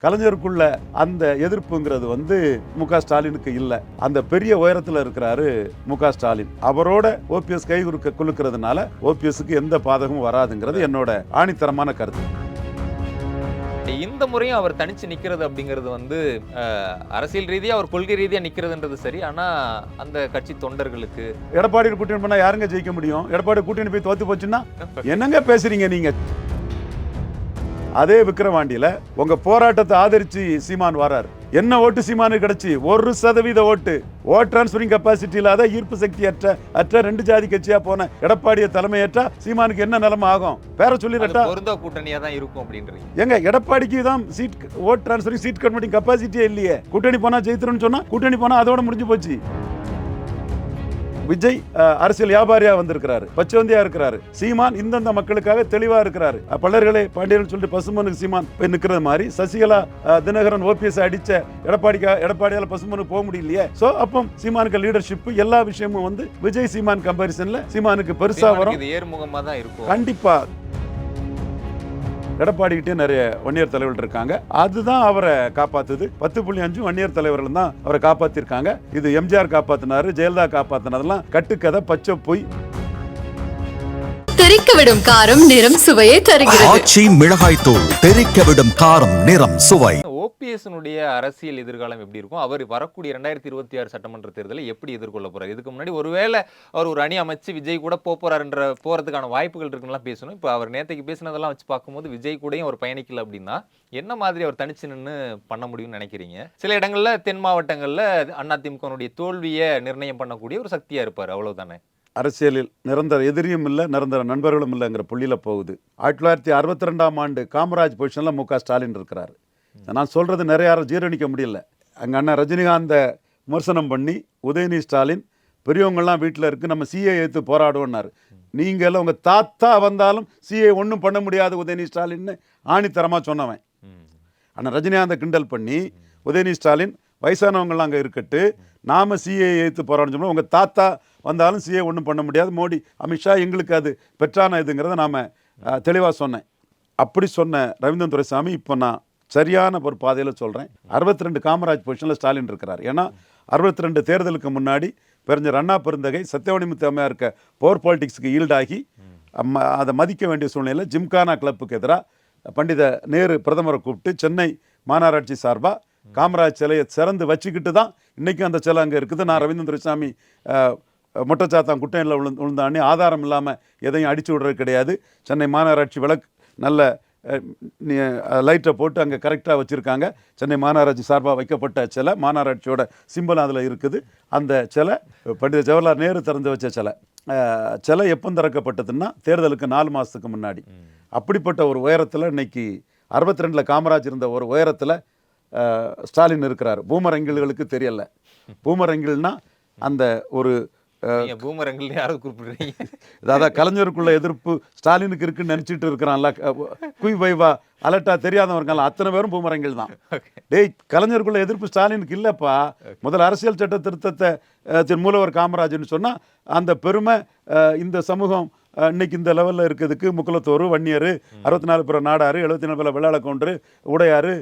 கலைஞருக்குள்ள அந்த எதிர்ப்புங்கிறது மு.க. ஸ்டாலினுக்கு இல்லை. அந்த பெரிய உயரத்தில் இருக்கிறாரு மு.க. ஸ்டாலின். அவரோட ஓபிஎஸ் கை குலுக்கிறதுனால ஓபிஎஸ்க்கு எந்த பாதகமும் வராதுங்கிறது என்னோட ஆணித்தரமான கருத்து. இந்த முறையும் அவர் தனிச்சு நிக்கிறது அப்படிங்கிறது அரசியல் ரீதியா அவர் கொள்கை ரீதியா நிக்கிறதுன்றது சரி. ஆனா அந்த கட்சி தொண்டர்களுக்கு எடப்பாடி கூட்டணி பண்ணா யாருங்க ஜெயிக்க முடியும்? எடப்பாடி கூட்டணி போய் தோத்து போச்சுன்னா என்னங்க பேசுறீங்க நீங்க? அதே விக்கிரவாண்டியில உங்க போராட்டத்தை ஆதரிச்சு சீமான் வராரு. என்ன ஓட்டு சீமானுக்கு கிடைச்சி? 1% ஓட்டு. ஓட் டிரான்ஸ்பரிங் கெப்பாசிட்டி இல்லாத, ஈர்ப்பு சக்தி அற்ற ரெண்டு ஜாதி கட்சியா போன எடப்பாடியை தலைமையேற்றா சீமானுக்கு என்ன நிலைமை ஆகும்? பேர சொல்லிரட்டா பொருந்த கூட்டணியா தான் இருக்கும் அப்படின்றீங்க. எங்க எடப்பாடிக்கு தான் seat vote transferring seat converting கெப்பாசிட்டியே இல்லையே. கூட்டணி போனா ஜெயித்துருன்னு சொன்னா கூட்டணி போனா அதோட முடிஞ்சு போச்சு. விஜய் அரசியல் வியாபாரியா வந்திருக்கிறாரு, பச்சவந்தியா இருக்கிறாரு. சீமான் இந்தந்த மக்களுக்காக தெளிவா இருக்கிறாரு. பல்லர்களே பாண்டியர்கள் சொல்லிட்டு பசுமனுக்கு சீமான் போய் நிக்கிறது மாதிரி சசிகலா தினகரன் ஓபிஎஸ் அடிச்ச எடப்பாடியால பசுமனுக்கு போக முடியலையே. சோ அப்போ சீமானுக்கு லீடர்ஷிப் எல்லா விஷயமும் விஜய் சீமான் கம்பாரிசன்ல சீமானுக்கு பெருசா வரும். ஏர்முகமா தான் இருக்கும் கண்டிப்பா. எடப்பாடி கிட்டே நிறைய வன்னியர் தலைவர்கள் இருக்காங்க. அதுதான் அவரை காப்பாத்துது. 10.5 வன்னியர் தலைவர்கள் தான் அவரை காப்பாத்திருக்காங்க. இது எம்ஜிஆர் காப்பாத்தினாரு, ஜெயலலிதா காப்பாத்தினதெல்லாம் கட்டுக்கதை, பச்சை பொய். தெறிக்கவிடும் காரம் நிறம் சுவையை தருகிறது. ஆச்சி மிளகாய் தூள் தெறிக்கவிடும் காரம் நிறம் சுவை. ஓபிஎஸ்னுடைய அரசியல் எதிர்காலம் எப்படி இருக்கும்? அவர் வரக்கூடிய 2026 சட்டமன்ற தேர்தலை எப்படி எதிர்கொள்ள போறாரு? இதுக்கு முன்னாடி ஒருவேளை அவர் ஒரு அணி அமைச்சு விஜய் கூட போறதுக்கான வாய்ப்புகள் இருக்குன்னு பேசணும். இப்போ அவர் நேற்றுக்கு பேசினதெல்லாம் வச்சு பார்க்கும்போது விஜய் கூடயும் அவர் பயணிக்கல அப்படின்னா என்ன மாதிரி அவர் தனிச்சு நின்று பண்ண முடியும்னு நினைக்கிறீங்க? சில இடங்கள்ல தென் மாவட்டங்கள்ல அதிமுகனுடைய தோல்வியை நிர்ணயம் பண்ணக்கூடிய ஒரு சக்தியா இருப்பார், அவ்வளவுதானே? அரசியலில் நிரந்தர எதிரியும் இல்லை, நிரந்தர நண்பர்களும் இல்லைங்கிற புள்ளியில போகுது. 1962ஆம் ஆண்டு காமராஜ் பொசிஷன்ல மு.க. ஸ்டாலின் இருக்கிறாரு. நான் சொல்றது நிறைய யாரும் ஜீரணிக்க முடியல. அங்க அண்ணன் ரஜினிகாந்த விமர்சனம் பண்ணி உதயநிதி ஸ்டாலின் பெரியவங்கெல்லாம் வீட்டில் இருக்கு, நம்ம சிஏ எடுத்து போராடுவோம்னாரு. நீங்க எல்லாம் உங்க தாத்தா வந்தாலும் சிஏ ஒன்றும் பண்ண முடியாது உதயநிதி ஸ்டாலின்னு ஆணித்தரமா சொன்னவன். ஆனால் ரஜினிகாந்த கிண்டல் பண்ணி உதயநிதி ஸ்டாலின் வயசானவங்களாம் அங்கே இருக்கட்டு, நாம சிஏ எடுத்து போராடணும் சொன்னோம். உங்கள் தாத்தா வந்தாலும் சிஏ ஒன்றும் பண்ண முடியாது, மோடி அமித்ஷா எங்களுக்கு அது பெற்றான இதுங்கிறத நாம் தெளிவாக சொன்னேன். அப்படி சொன்ன ரவீந்திரன் துரைசாமி இப்போ நான் சரியான ஒரு பாதையில் சொல்கிறேன். 62 காமராஜ் பொசிஷனில் ஸ்டாலின் இருக்கிறார். ஏன்னா 62 தேர்தலுக்கு முன்னாடி பெருஞ்சர் அண்ணா பெருந்தகை சத்தியவாணி அம்மையா இருக்க பவர் பாலிடிக்ஸுக்கு ஈல்டாகி அதை மதிக்க வேண்டிய சூழ்நிலையில் ஜிம்கானா கிளப்புக்கு எதிராக பண்டித நேரு பிரதமரை கூப்பிட்டு சென்னை மாநகராட்சி சார்பாக காமராஜ் சிலையை சிறந்து வச்சுக்கிட்டு தான் இன்றைக்கும் அந்த சிலை அங்கே இருக்குது. நான் ரவீந்திரன் துரைசாமி மொட்டச்சாத்தான் குட்டையில் விழுந்தாண்டி ஆதாரம் இல்லாமல் எதையும் அடிச்சு விடுறது கிடையாது. சென்னை மாநகராட்சி விளக்கு நல்ல லைட்டை போட்டு அங்கே கரெக்டாக வச்சுருக்காங்க. சென்னை மாநகராட்சி சார்பாக வைக்கப்பட்ட சிலை, மாநகராட்சியோட சிம்பல் அதில் இருக்குது. அந்த சிலை பண்டித ஜவஹர்லால் நேரு திறந்து வச்ச சிலை எப்போ திறக்கப்பட்டதுன்னா தேர்தலுக்கு 4 மாதத்துக்கு முன்னாடி. அப்படிப்பட்ட ஒரு உயரத்தில் இன்னைக்கு 62 காமராஜ் இருந்த ஒரு உயரத்தில் ஸ்டாலின் இருக்கிறார். பூமரங்கிள்களுக்கு தெரியல. பூமரங்கிள்னா அந்த ஒரு அதாவது கலைஞருக்குள்ள எதிர்ப்பு ஸ்டாலினுக்கு இருக்குன்னு நினைச்சிட்டு இருக்கிறான்ல, குய் வைவா அலர்ட்டா தெரியாதவர்கள் அத்தனை பேரும் பூமரங்கில் தான். டேய், கலைஞருக்குள்ள எதிர்ப்பு ஸ்டாலினுக்கு இல்லப்பா. முதல் அரசியல் சட்ட திருத்தத்தை மூலவர் காமராஜ்னு சொன்னா அந்த பெருமை இந்த சமூகம் இன்னைக்கு இந்த லெவலில் இருக்கிறதுக்கு முக்குலத்தோர், வன்னியர், 64 பிற நாடாரு, 74 பிற வெள்ளாள கவுண்டர், உடையாறு,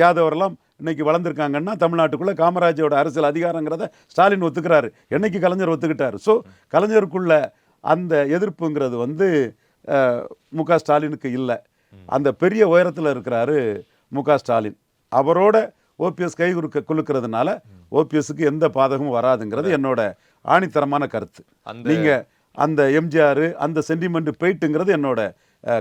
யாதவரெல்லாம் இன்னைக்கு வளர்ந்துருக்காங்கன்னா தமிழ்நாட்டுக்குள்ளே காமராஜோட அரசியல் அதிகாரங்கிறத ஸ்டாலின் ஒத்துக்கிறாரு. என்னைக்கு கலைஞர் ஒத்துக்கிட்டாரு. ஸோ கலைஞருக்குள்ள அந்த எதிர்ப்புங்கிறது மு.க. ஸ்டாலினுக்கு இல்லை. அந்த பெரிய உயரத்தில் இருக்கிறாரு மு.க. ஸ்டாலின். அவரோட ஓபிஎஸ் கை குலுக்கிறதுனால ஓபிஎஸ்க்கு எந்த பாதகமும் வராதுங்கிறது என்னோட ஆணித்தரமான கருத்து. நீங்க அந்த எம்ஜிஆர் அந்த சென்டிமெண்ட் போயிட்டுங்கிறது என்னோட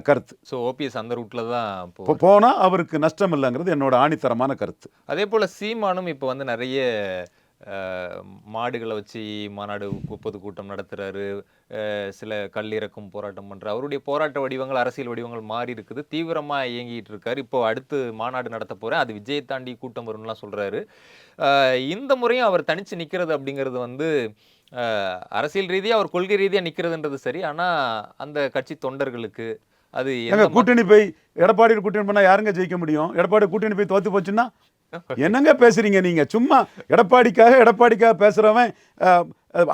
கருத்து. ஸோ ஓபிஎஸ் அந்த ரூட்டில் தான் போனால் அவருக்கு நஷ்டம் இல்லைங்கிறது என்னோட ஆணித்தரமான கருத்து. அதே போல் சீமானும் இப்போ நிறைய மாடுகளை வச்சு மாநாடு பொதுக்கூட்டம் நடத்துகிறாரு, சில கல்லிறக்கும் போராட்டம் பண்ணுறாரு. அவருடைய போராட்ட வடிவங்கள், அரசியல் வடிவங்கள் மாறி இருக்குது, தீவிரமாக இயங்கிட்டு இருக்காரு. இப்போ அடுத்து மாநாடு நடத்த போகிறேன், அது விஜயை தாண்டி கூட்டம் வரும்லாம் சொல்கிறாரு. இந்த முறையும் அவர் தனிச்சு நிற்கிறது அப்படிங்கிறது அரசியல் ரீதியாக அவர் கொள்கை ரீதியாக நிற்கிறதுன்றது சரி. ஆனால் அந்த கட்சி தொண்டர்களுக்கு அது கூட்டணி போய் எடப்பாடி கூட்டணி பண்ணால் யாருங்க ஜெயிக்க முடியும்? எடப்பாடி கூட்டணி போய் தோத்து போச்சுன்னா என்னங்க பேசுறீங்க நீங்க? சும்மா எடப்பாடிக்காக பேசுறவன்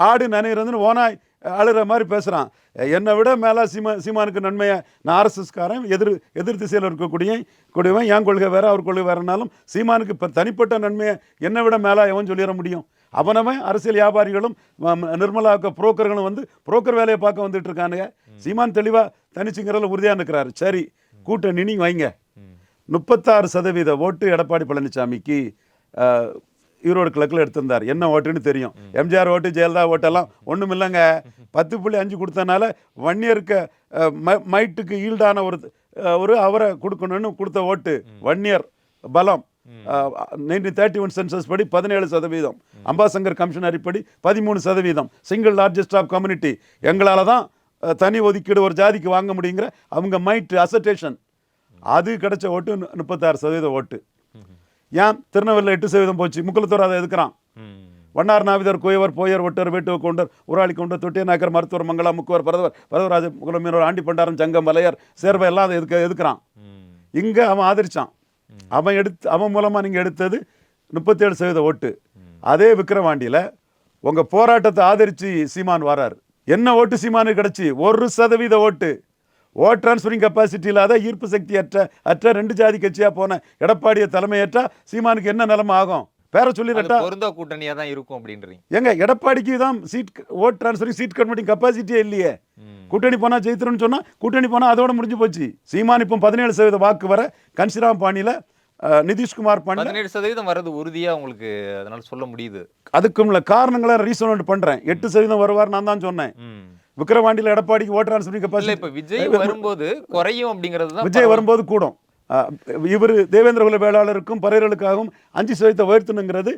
ஆடு நனைகிறதுன்னு ஓனாய் அழுகிற மாதிரி பேசுகிறான். என்னை விட மேலே சீமானுக்கு நன்மையை நான் ஆர்எஸ்எஸ்காரன், எதிர் திசையில் இருக்கக்கூடியவன், என் கொள்கை வேறு அவர் கொள்கை வேறுனாலும் சீமானுக்கு இப்போ தனிப்பட்ட நன்மையை என்னை விட மேலே எவன் சொல்லிட முடியும்? அவனவன் அரசியல் வியாபாரிகளும் நிர்மலாவுக்கு புரோக்கர்களும் வந்து புரோக்கர் வேலையை பார்க்க வந்துட்டு இருக்கானுங்க. சீமான் தெளிவாக தனிச்சுங்கிறதுல உறுதியாக இருக்கிறாரு. சரி, கூட்டணி நீங்க வைங்க. 36% ஓட்டு எடப்பாடி பழனிசாமிக்கு ஈரோடு கிழக்கில் எடுத்திருந்தார். என்ன ஓட்டுன்னு தெரியும். எம்ஜிஆர் ஓட்டு, ஜெயலலிதா ஓட்டெல்லாம் ஒன்றும் இல்லைங்க. 10.5 கொடுத்தனால வன்னியருக்கு மைட்டுக்கு ஈல்டான ஒரு அவரை கொடுக்கணும்னு கொடுத்த ஓட்டு. வன்னியர் பலம் 1931 சென்சஸ் படி 17%, அம்பாசங்கர் கமிஷன் அடிப்படி 13%, சிங்கிள் லார்ஜஸ்ட் ஆஃப் கம்யூனிட்டி. எங்களால் தான் தனி ஒதுக்கீடு ஒரு ஜாதிக்கு வாங்க முடியுங்கிற அவங்க மைட் அசர்டேஷன், அது கிடைச்ச ஓட்டு 36% ஓட்டு. ஏன் திருநெல்வேலியில் 8% போச்சு? முக்குலத்தூர் அதை எதுக்குறான். வண்ணார், நாவிதர், குயவர், போயர், ஒட்டர், வேட்டுவ கவுண்டர், உராளி கவுண்டர், தொட்டியநாயக்கர், மருத்துவர், மங்களா, முக்குவர், பரதவராஜ குலமீனவர், ஆண்டி பண்டாரம், ஜங்கம், மலையர், சேர்வை எல்லாம் அதை எதுக்குறான். இங்கே அவன் ஆதரிச்சான். அவன் மூலமாக நீங்கள் எடுத்தது 37% ஓட்டு. அதே விக்கிரவாண்டியில் உங்கள் போராட்டத்தை ஆதரித்து சீமான் வராரு. என்ன ஓட்டு சீமானுக்கு கிடச்சி? 1% ஓட்டு. ஓட் டிரான்ஸ்ஃபரிங் கெப்பாசிட்டி இல்லாத, ஈர்ப்பு சக்தி அற்ற 2 ஜாதி கட்சியாக போன எடப்பாடியை தலைமையேற்றா சீமானுக்கு என்ன நிலைமை ஆகும்? பேர சொல்லிடட்டா, பொருந்த கூட்டணியாக தான் இருக்கும் அப்படின்றீங்க. எங்க எடப்பாடிக்கு தான் ஓட் டிரான்ஸ்ஃபரிங் சீட் கன்வெர்ட்டிங் கெப்பாசிட்டியே இல்லையே. கூட்டணி போனால் ஜெயித்துருன்னு சொன்னால் கூட்டணி போனால் அதோட முடிஞ்சு போச்சு. சீமான் இப்போ 17% வாக்கு வர கன்சிராம் பாணியில், நிதிஷ்குமார் பாணி 17% வரது உறுதியாக உங்களுக்கு அதனால சொல்ல முடியுது. அதுக்கும் காரணங்களை ரீசன் பண்ணுறேன். 8% வருவார் நான் தான் சொன்னேன். விக்கிரவாண்டியில் எடப்பாடிக்கு ஓட் டிரான்ஸ்ஃபரிங் கெப்பாசிட்டி இப்போ விஜய் வரும்போது குறையும் அப்படிங்கிறது தான். விஜய் வரும்போது கூடும். இவர் தேவேந்திர குல வேளாளருக்கும் பறையர்களுக்காகவும் 5% உயர்த்தணுங்கிறது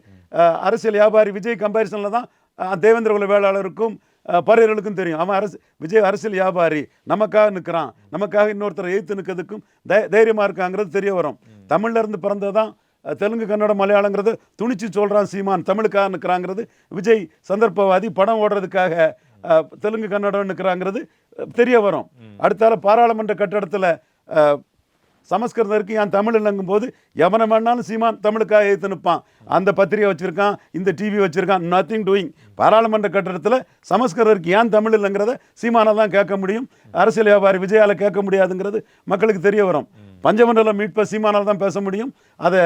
அரசியல் வியாபாரி விஜய் கம்பேரிசனில் தான் தேவேந்திர குல வேளாளருக்கும் பறையர்களுக்கும் தெரியும். அவன் விஜய் அரசியல் வியாபாரி, நமக்காக நிற்கிறான், நமக்காக இன்னொருத்தரை எதிர்த்து நிற்கிறதுக்கும் தைரியமாக இருக்காங்கிறது தெரிய வரும். தமிழ்ல இருந்து பிறந்ததான் தெலுங்கு, கன்னடம், மலையாளங்கிறது துணிச்சு சொல்கிறான் சீமான். தமிழுக்காக நிற்கிறாங்கிறது விஜய் சந்தர்ப்பவாதி, படம் ஓடுறதுக்காக தெலுங்கு கன்னடம் நிற்கிறாங்கிறது தெரிய வரும். அடுத்தால பாராளுமன்ற கட்டடத்தில் சமஸ்கிருதம் இருக்கு, ஏன் தமிழ் இல்லைங்கும் போது எவனை வேணாலும் சீமான் தமிழுக்காக எழுத்து நிற்பான். அந்த பத்திரிகை வச்சிருக்கான், இந்த டிவி வச்சிருக்கான், நத்திங் டூயிங். பாராளுமன்ற கட்டடத்தில் சமஸ்கிருதம் இருக்கு, ஏன் தமிழ் இல்லைங்கிறத சீமானால் தான் கேட்க முடியும். அரசியல் வியாபாரி விஜயால் கேட்க முடியாதுங்கிறது மக்களுக்கு தெரிய வரும். பஞ்சமண்டலம் மீட்பை சீமானால் தான் பேச முடியும். அதை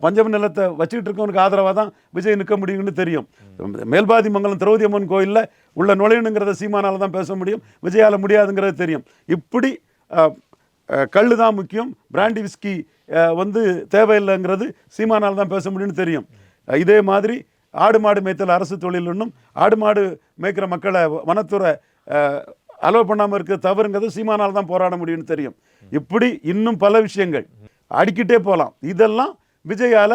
பஞ்சம நிலத்தை வச்சுக்கிட்டு இருக்கவனுக்கு ஆதரவாக தான் விஜய் நிற்க முடியும்னு தெரியும். மேல்பாதி மங்கலம் திரௌதி அம்மன் கோயிலில் உள்ள நுழையணுங்கிறத சீமானால் தான் பேச முடியும், விஜயால் முடியாதுங்கிறது தெரியும். இப்படி கல் தான் முக்கியம், பிராண்டி விஸ்கி வந்து தேவையில்லைங்கிறது சீமானால் தான் பேச முடியும்னு தெரியும். இதே மாதிரி ஆடு மாடு மேய்த்தல் அரசு தொழில் இன்னும் ஆடு மாடு மேய்க்கிற மக்களை வனத்துறை அலோவ் பண்ணாமல் இருக்க தவறுங்கிறது சீமானால் தான் போராட முடியும்னு தெரியும். இப்படி இன்னும் பல விஷயங்கள் அடிக்கிட்டே போகலாம். இதெல்லாம் விஜயால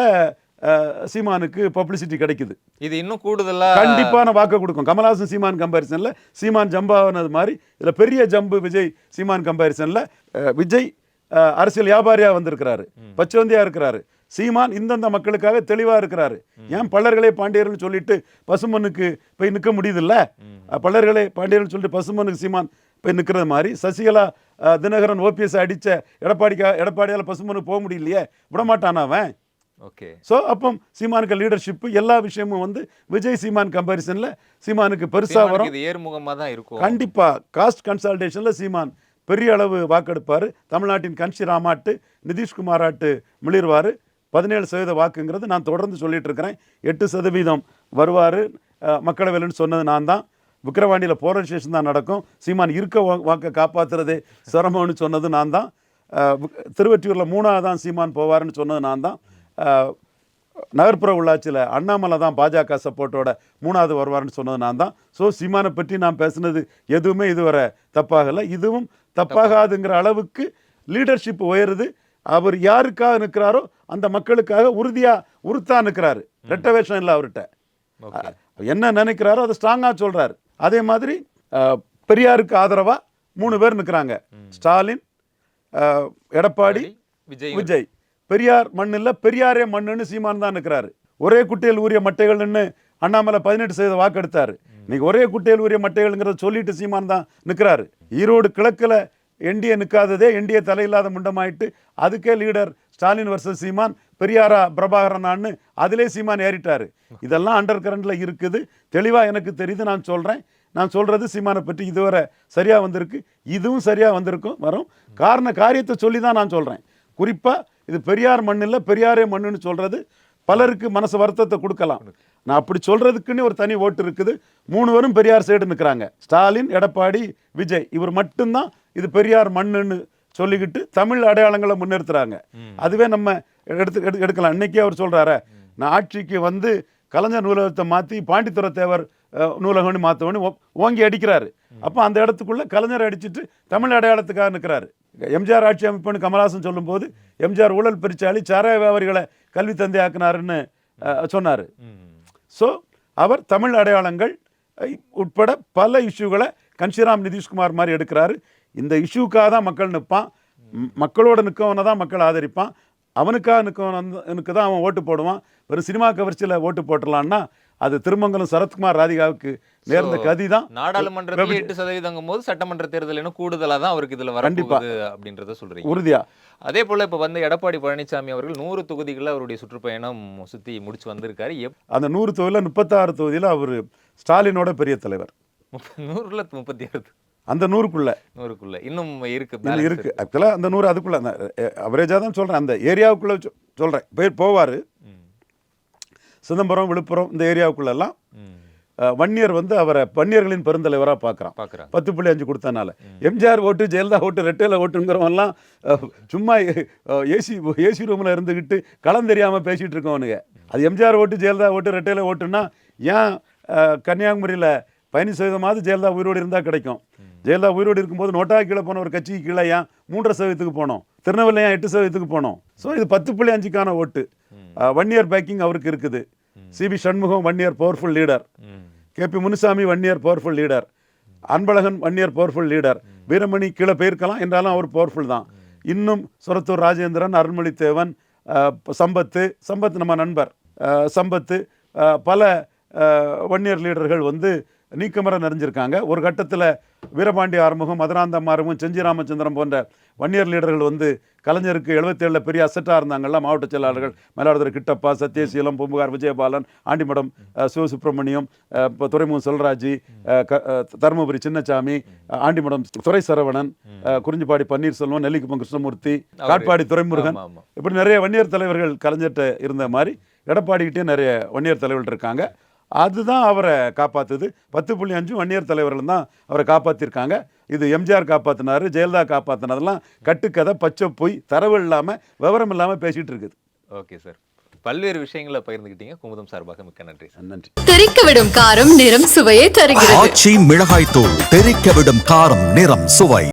சீமானுக்கு பப்ளிசிட்டி கிடைக்குது. இது இன்னும் கூடுதலா கண்டிப்பான வாக்கு கொடுக்கும். கமல்ஹாசன் சீமான் கம்பேரிசன்ல சீமான் ஜம்பானது மாதிரி இதில் பெரிய ஜம்பு விஜய் சீமான் கம்பேரிசன்ல. விஜய் அரசியல் வியாபாரியா வந்திருக்கிறாரு, பச்சவந்தியா இருக்கிறாரு. சீமான் இந்தந்த மக்களுக்காக தெளிவா இருக்கிறாரு. ஏன் பல்லர்களே பாண்டியர்னு சொல்லிட்டு பசுமனுக்கு போய் நிற்க முடியுதுல்ல? பல்லர்களே பாண்டியர்னு சொல்லிட்டு பசுமனுக்கு சீமான் போய் நிற்கிறது மாதிரி சசிகலா தினகரன் ஓபிஎஸ் அடிச்ச எடப்பாடியால் பசுமனுக்கு போக முடியலையே, விடமாட்டான் அவன். ஓகே. ஸோ அப்போ சீமானுக்கு லீடர்ஷிப் எல்லா விஷயமும் வந்து விஜய் சீமான் கம்பேரிசன்ல சீமானுக்கு பெருசா வரும். இது ஏர்முகமாக தான் இருக்கும். கண்டிப்பா காஸ்ட் கன்சால்டேஷன்ல சீமான் பெரிய அளவு வாக்கெடுப்பார். தமிழ்நாட்டின் கன்ஷிராமாட்டு நிதிஷ்குமாராட்டு மிளிர்வார். 17% வாக்குங்கிறது நான் தொடர்ந்து சொல்லிட்டு இருக்கிறேன். 8% வருவார் மக்களவையில்னு சொன்னது நான் தான். விக்கிரவாண்டியில் போலரைசேஷன் தான் நடக்கும். சீமான் இருக்க வாக்கை காப்பாற்றுறதே சிரமம்னு சொன்னது நான் தான். திருவெற்றியூரில் 3ஆவது தான் சீமான் போவார்னு சொன்னது நான் தான். நகர்ப்புற உள்ளாட்சியில் அண்ணாமலை தான் பாஜக சப்போர்ட்டோட 3ஆவது வருவார்னு சொன்னது நான் தான். ஸோ சீமானை பற்றி நான் பேசுனது எதுவுமே இதுவரை தப்பாகலை. இதுவும் தப்பாகாதுங்கிற அளவுக்கு லீடர்ஷிப் உயருது. அவர் யாருக்காக நிற்கிறாரோ அந்த மக்களுக்காக உறுத்தா நிற்கிறாரு. ரெட்ட வேஷம் இல்லை அவர்கிட்ட. என்ன நினைக்கிறாரோ அதை ஸ்ட்ராங்காக சொல்கிறாரு. அதே மாதிரி பெரியாருக்கு ஆதரவாக 3 பேர் நிற்கிறாங்க. ஸ்டாலின், எடப்பாடி, விஜய். பெரியார் மண் இல்லை, பெரியாரே மண்ணுன்னு சீமான் தான் நிற்கிறாரு. ஒரே குட்டையில் ஊறிய மட்டைகள்னு அண்ணாமலை 18% வாக்கெடுத்தாரு. இன்னைக்கு ஒரே குட்டையில் ஊறிய மட்டைகள்ங்கிறத சொல்லிட்டு சீமான் தான் நிற்கிறாரு. ஈரோடு கிழக்கில் என்டிஏ நிற்காததே என்டிஏ தலையில்லாத முண்டமாயிட்டு அதுக்கே லீடர் ஸ்டாலின் வர்சஸ் சீமான், பெரியாரா பிரபாகரனான்னு அதிலே சீமான் ஏறிட்டாரு. இதெல்லாம் அண்டர் கரண்டில் இருக்குது. தெளிவாக எனக்கு தெரியுது, நான் சொல்கிறேன். நான் சொல்கிறது சீமானை பற்றி இதுவரை சரியாக வந்திருக்கு, இதுவும் சரியாக வந்திருக்கும் வரும். காரியத்தை சொல்லி தான் நான் சொல்கிறேன். குறிப்பாக இது பெரியார் மண் இல்லை, பெரியாரே மண்ணுன்னு சொல்கிறது பலருக்கு மனசு வருத்தத்தை கொடுக்கலாம். நான் அப்படி சொல்கிறதுக்குன்னு ஒரு தனி ஓட்டு இருக்குது. 3 பேரும் பெரியார் சைடு நிற்கிறாங்க. ஸ்டாலின், எடப்பாடி, விஜய், இவர் மட்டும்தான் இது பெரியார் மண்ணுன்னு சொல்லிக்கிட்டு தமிழ் அடையாளங்களை முன்னிறுத்துறாங்க. அதுவே நம்ம எடுக்கலாம். இன்னைக்கே அவர் சொல்கிறாரு, நான் ஆட்சிக்கு வந்து கலைஞர் நூலகத்தை மாற்றி பாண்டித்துறை தேவர் நூலகம்னு மாற்றவனு ஓங்கி அடிக்கிறாரு. அப்போ அந்த இடத்துக்குள்ளே கலைஞர் அடிச்சுட்டு தமிழ் அடையாளத்துக்காக நிற்கிறாரு. எம்ஜிஆர் ஆட்சி அமைப்புன்னு கமலஹாசன் சொல்லும்போது எம்ஜிஆர் ஊழல் பெருச்சாளி, சாராய வியாபாரிகளை கல்வி தந்தை ஆக்குனாருன்னு சொன்னார். ஸோ அவர் தமிழ் அடையாளங்கள் உட்பட பல இஷ்யூகளை கன்ஷிராம் நிதிஷ்குமார் மாதிரி எடுக்கிறாரு. இந்த இஷ்யூக்காக தான் மக்கள் நிற்பான். மக்களோட நிற்கவனை தான் மக்கள் ஆதரிப்பான். அவனுக்காக நிற்கவனுக்கு தான் அவன் ஓட்டு போடுவான். வெறும் சினிமா கவர்ச்சியில் ஓட்டு போட்டுடலான்னா அது திருமங்கலம் சரத்குமார் ராதிகாவுக்கு நேர்ந்த கதி தான். நாடாளுமன்றத்தில் 8% போது சட்டமன்ற தேர்தல் இன்னும் கூடுதலா தான் அவருக்கு இதுல வரப்போகுது அப்படின்றத சொல்றீங்க உறுதியா. அதே போல இப்ப வந்து எடப்பாடி பழனிசாமி அவர்கள் 100 தொகுதிகளில் அவருடைய சுற்றுப்பயணம் சுத்தி முடிச்சு வந்திருக்காரு. அந்த 100 தொகுதியில் 36 தொகுதியில் அவர் ஸ்டாலினோட பெரிய தலைவர். 100ல 36 அந்த 100க்குள்ள இன்னும் இருக்கு. ஆக்சுவலாக அந்த 100 அதுக்குள்ள அவரேஜாக தான் சொல்கிறேன். அந்த ஏரியாவுக்குள்ளே சொல்கிறேன். பேர் போவார். சிதம்பரம், விழுப்புரம் இந்த ஏரியாவுக்குள்ளெல்லாம் வன்னியர் வந்து அவரை வன்னியர்களின் பெருந்தலைவராக பார்க்குறான். 10.5 கொடுத்தனால எம்ஜிஆர் ஓட்டு, ஜெயலலிதா ஓட்டு, ரெட்டையில ஓட்டுங்கிறவெல்லாம் சும்மா ஏசி ரூமில் இருந்துக்கிட்டு களம் தெரியாமல் பேசிகிட்டு இருக்கவனுங்க. அது எம்ஜிஆர் ஓட்டு, ஜெயலலிதா ஓட்டு, ரெட்டையில ஓட்டுன்னா ஏன் கன்னியாகுமரியில் 15% ஜெயலலிதா உயிரோடு இருந்தால் கிடைக்கும். ஜெயலலிதா உயிரோடு இருக்கும்போது நோட்டா கீழே போன ஒரு கட்சிக்கு கீழே ஏன் 3.5% போனோம், திருநெல்வேலி ஏன் 8% போனோம். ஸோ இது 10.5க்கான ஓட்டு. வன்னியர் பேக்கிங் அவருக்கு இருக்குது. C P Shanmugam Vanniyar powerful leader, K P Munusamy Vanniyar powerful leader, Anbazhagan Vanniyar powerful leader, Veeramani கீழே போயிருக்கலாம் என்றாலும் அவர் பவர்ஃபுல் தான். இன்னும் சொரத்தூர் ராஜேந்திரன், அருள்மொழித்தேவன், சம்பத் நம்ம நண்பர் சம்பத்து, பல வன்னியர் லீடர்கள் வந்து நீக்கமர நிறைஞ்சிருக்காங்க. ஒரு கட்டத்தில் வீரபாண்டி ஆறுமுகம், மதுராந்தம் ஆறுமுகம், செஞ்சி ராமச்சந்திரன் போன்ற வன்னியர் லீடர்கள் வந்து கலைஞருக்கு 77 பெரிய அசட்டாக இருந்தாங்கல்ல. மாவட்ட செயலாளர்கள் மயிலாடுதுறை கிட்டப்பா, சத்யசீலம், பூம்புகார் விஜயபாலன், ஆண்டிமடம் சிவசுப்பிரமணியம், இப்போ துறைமுகம் செல்வராஜ், தருமபுரி சின்னசாமி, ஆண்டிமடம் துரை சரவணன், குறிஞ்சிப்பாடி பன்னீர்செல்வம், நெல்லிக்குப்பம் கிருஷ்ணமூர்த்தி, காட்பாடி துரைமுருகன், இப்படி நிறைய வன்னியர் தலைவர்கள் கலைஞர்கிட்ட இருந்த மாதிரி எடப்பாடிக்கிட்டே நிறைய வன்னியர் தலைவர்கள் இருக்காங்க. அதுதான் அவரை காப்பாற்றுது. 10.5 வன்னியர் தலைவர்கள் தான் அவரை காப்பாற்றிருக்காங்க. இது எம்ஜிஆர் காப்பாற்றினாரு, ஜெயலலிதா காப்பாற்றினதெல்லாம் கட்டுக்கதை, பச்சை பொய், தரவு இல்லாமல் விவரம் இல்லாமல் பேசிகிட்டு இருக்குது. ஓகே சார், பல்வேறு விஷயங்களை பகிர்ந்துக்கிட்டீங்க. குமுதம் சார்பாக மிக்க நன்றி. நன்றி. தெறிக்கவிடும் காரம், நிறம், சுவையை தருகிறது. ஆச்சி மிளகாய் தூள் தெறிக்கவிடும் காரம், நிறம், சுவை.